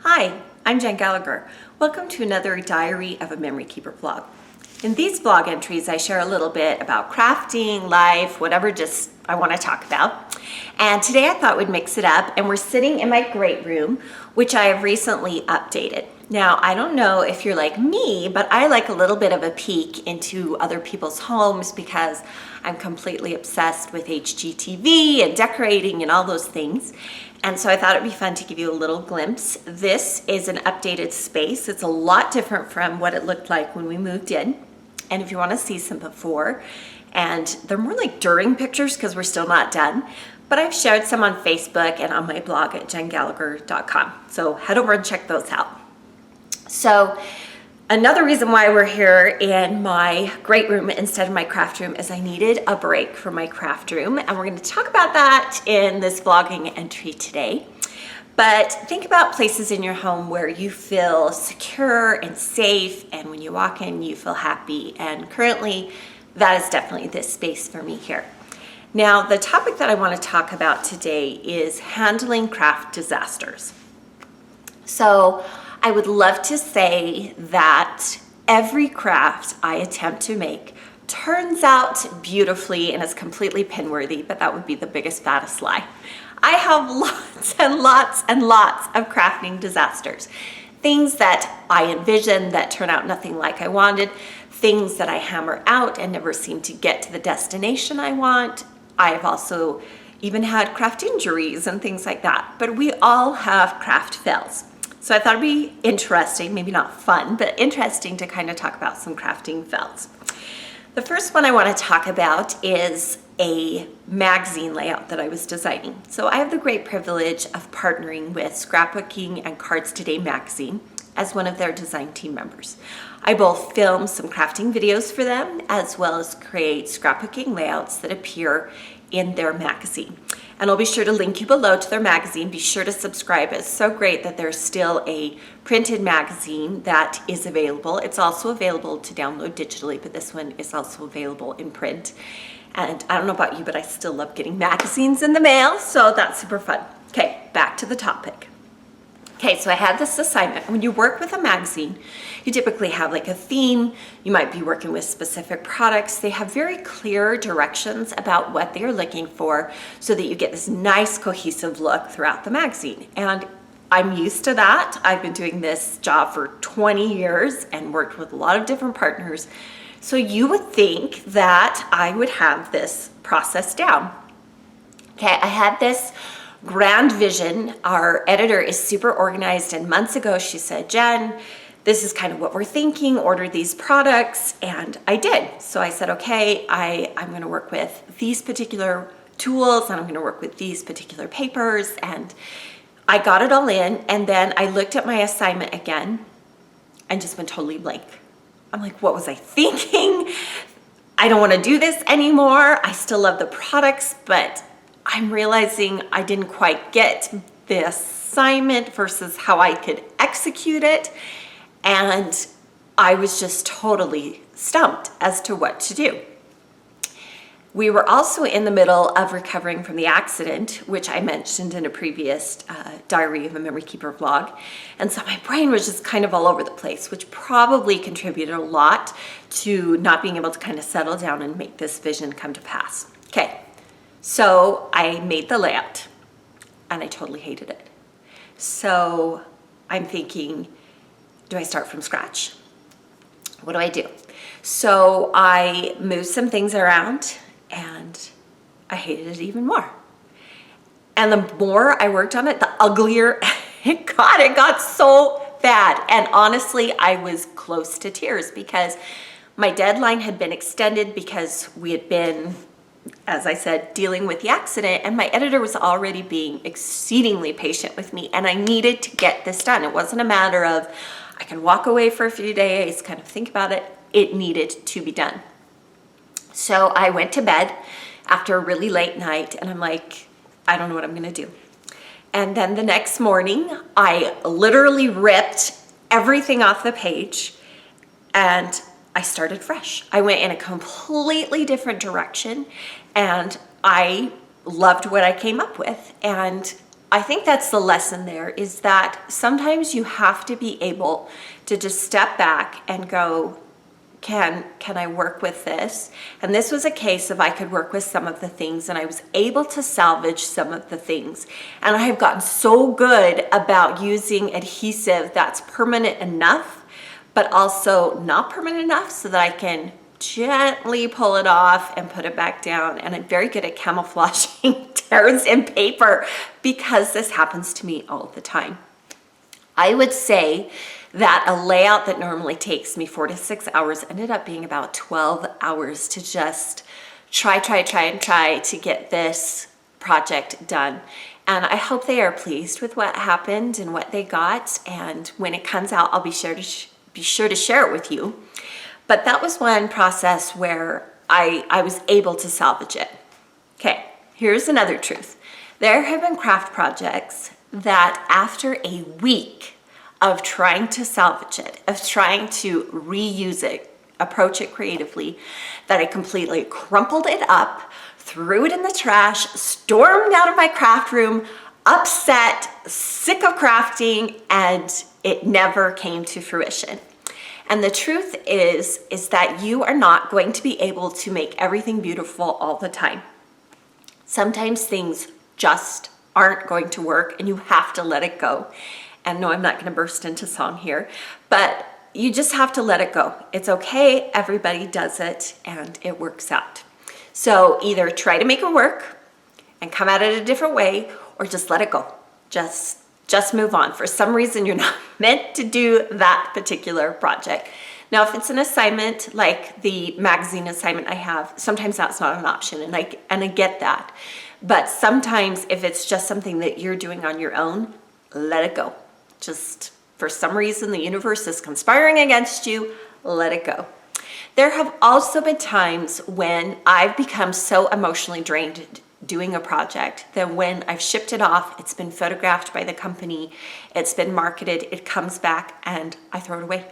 Hi, I'm Jen Gallacher. Welcome to another Diary of a Memory Keeper vlog. In these vlog entries, I share a little bit about crafting, life, whatever just I want to talk about. And today I thought we'd mix it up, and we're sitting in my great room, which I have recently updated. Now, I don't know if you're like me, but I like a little bit of a peek into other people's homes because I'm completely obsessed with HGTV and decorating and all those things. And so I thought it'd be fun to give you a little glimpse. This is an updated space. It's a lot different from what it looked like when we moved in. And if you want to see some before, and they're more like during pictures because we're still not done, but I've shared some on Facebook and on my blog at jengallacher.com. So head over and check those out. So another reason why we're here in my great room instead of my craft room is I needed a break from my craft room, and we're going to talk about that in this vlogging entry today. But think about places in your home where you feel secure and safe, and when you walk in you feel happy, and currently that is definitely this space for me here. Now, the topic that I want to talk about today is handling craft disasters. So I would love to say that every craft I attempt to make turns out beautifully and is completely pin-worthy, but that would be the biggest, fattest lie. I have lots and lots and lots of crafting disasters. Things that I envision that turn out nothing like I wanted, things that I hammer out and never seem to get to the destination I want. I've also even had craft injuries and things like that, but we all have craft fails. So I thought it'd be interesting, maybe not fun, but interesting to kind of talk about some crafting fails. The first one I want to talk about is a magazine layout that I was designing. So I have the great privilege of partnering with Scrapbooking and Cards Today magazine as one of their design team members. I both film some crafting videos for them as well as create scrapbooking layouts that appear in their magazine. And I'll be sure to link you below to their magazine. Be sure to subscribe. It's so great that there's still a printed magazine that is available. It's also available to download digitally, but this one is also available in print. And I don't know about you, but I still love getting magazines in the mail, so that's super fun. Okay, back to the topic. Okay, so I had this assignment. When you work with a magazine, you typically have like a theme. You might be working with specific products. They have very clear directions about what they're looking for so that you get this nice cohesive look throughout the magazine. And I'm used to that. I've been doing this job for 20 years and worked with a lot of different partners. So you would think that I would have this process down. Okay, I had this grand vision. Our editor is super organized, and months ago she said, Jen, this is kind of what we're thinking, order these products, and I did. So I said, okay, I'm gonna work with these particular tools, and I'm gonna work with these particular papers, and I got it all in, and then I looked at my assignment again and just went totally blank. I'm like, what was I thinking? I don't wanna do this anymore. I still love the products, but I'm realizing I didn't quite get the assignment versus how I could execute it. And I was just totally stumped as to what to do. We were also in the middle of recovering from the accident, which I mentioned in a previous Diary of a Memory Keeper vlog. And so my brain was just kind of all over the place, which probably contributed a lot to not being able to kind of settle down and make this vision come to pass. Okay. So I made the layout and I totally hated it. So I'm thinking, do I start from scratch? What do I do? So I moved some things around and I hated it even more. And the more I worked on it, the uglier it got. It got so bad. And honestly, I was close to tears because my deadline had been extended because we had been, as I said, dealing with the accident, and my editor was already being exceedingly patient with me, and I needed to get this done. It wasn't a matter of I can walk away for a few days, kind of think about it. It needed to be done. So I went to bed after a really late night, and I'm like, I don't know what I'm gonna do. And then the next morning, I literally ripped everything off the page and I started fresh. I went in a completely different direction and I loved what I came up with. And I think that's the lesson there, is that sometimes you have to be able to just step back and go, can I work with this? And this was a case of I could work with some of the things, and I was able to salvage some of the things. And I have gotten so good about using adhesive that's permanent enough, but also not permanent enough so that I can gently pull it off and put it back down. And I'm very good at camouflaging tears in paper because this happens to me all the time. I would say that a layout that normally takes me 4 to 6 hours ended up being about 12 hours to just try to get this project done. And I hope they are pleased with what happened and what they got. And when it comes out, I'll be sure to share it with you. But that was one process where I was able to salvage it. Okay, here's another truth. There have been craft projects that after a week of trying to salvage it, of trying to reuse it, approach it creatively, that I completely crumpled it up, threw it in the trash, stormed out of my craft room, upset, sick of crafting, and it never came to fruition. And the truth is that you are not going to be able to make everything beautiful all the time. Sometimes things just aren't going to work and you have to let it go. And no, I'm not going to burst into song here, but you just have to let it go. It's okay. Everybody does it and it works out. So either try to make it work and come at it a different way, or just let it go. Just move on. For some reason, you're not meant to do that particular project. Now, if it's an assignment like the magazine assignment I have, sometimes that's not an option, and I get that. But sometimes if it's just something that you're doing on your own, let it go. Just for some reason, the universe is conspiring against you, let it go. There have also been times when I've become so emotionally drained doing a project that when I've shipped it off, it's been photographed by the company, it's been marketed, it comes back and I throw it away.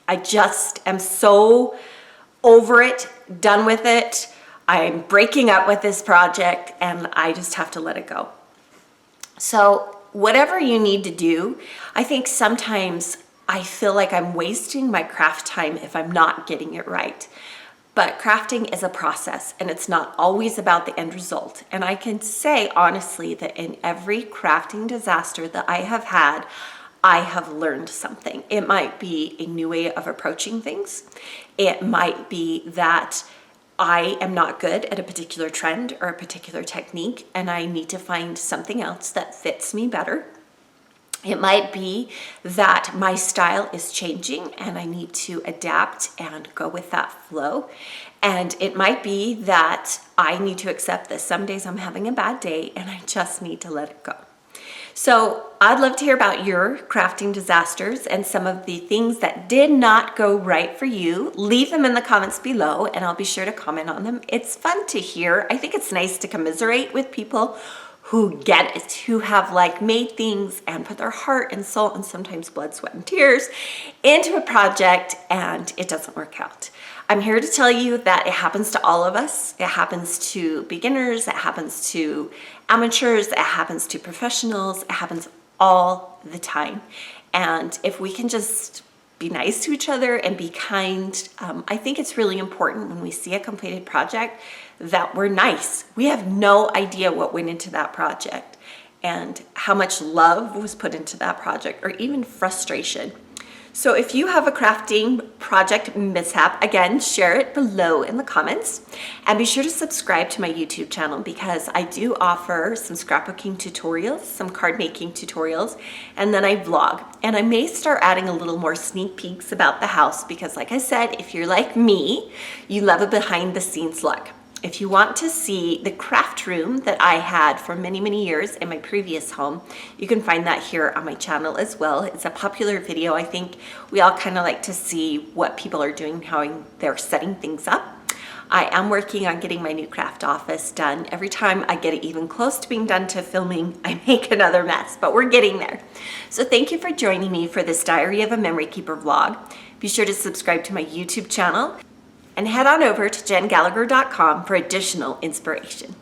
I just am so over it, done with it. I'm breaking up with this project and I just have to let it go. So whatever you need to do, I think sometimes I feel like I'm wasting my craft time if I'm not getting it right. But crafting is a process and it's not always about the end result. And I can say honestly that in every crafting disaster that I have had, I have learned something. It might be a new way of approaching things. It might be that I am not good at a particular trend or a particular technique and I need to find something else that fits me better. It might be that my style is changing and I need to adapt and go with that flow. And it might be that I need to accept that some days I'm having a bad day and I just need to let it go. So I'd love to hear about your crafting disasters and some of the things that did not go right for you. Leave them in the comments below and I'll be sure to comment on them. It's fun to hear. I think it's nice to commiserate with people who get it, who have like made things and put their heart and soul and sometimes blood, sweat, and tears into a project and it doesn't work out. I'm here to tell you that it happens to all of us. It happens to beginners, it happens to amateurs, it happens to professionals, it happens all the time. And if we can just be nice to each other and be kind, I think it's really important when we see a completed project that we're nice. We have no idea what went into that project and how much love was put into that project or even frustration. So if you have a crafting project mishap, again, share it below in the comments and be sure to subscribe to my YouTube channel because I do offer some scrapbooking tutorials, some card making tutorials, and then I vlog. And I may start adding a little more sneak peeks about the house because like I said, if you're like me, you love a behind the scenes look. If you want to see the craft room that I had for many, many years in my previous home, you can find that here on my channel as well. It's a popular video. I think we all kind of like to see what people are doing, how they're setting things up. I am working on getting my new craft office done. Every time I get it even close to being done to filming, I make another mess, but we're getting there. So thank you for joining me for this Diary of a Memory Keeper vlog. Be sure to subscribe to my YouTube channel and head on over to JenGallacher.com for additional inspiration.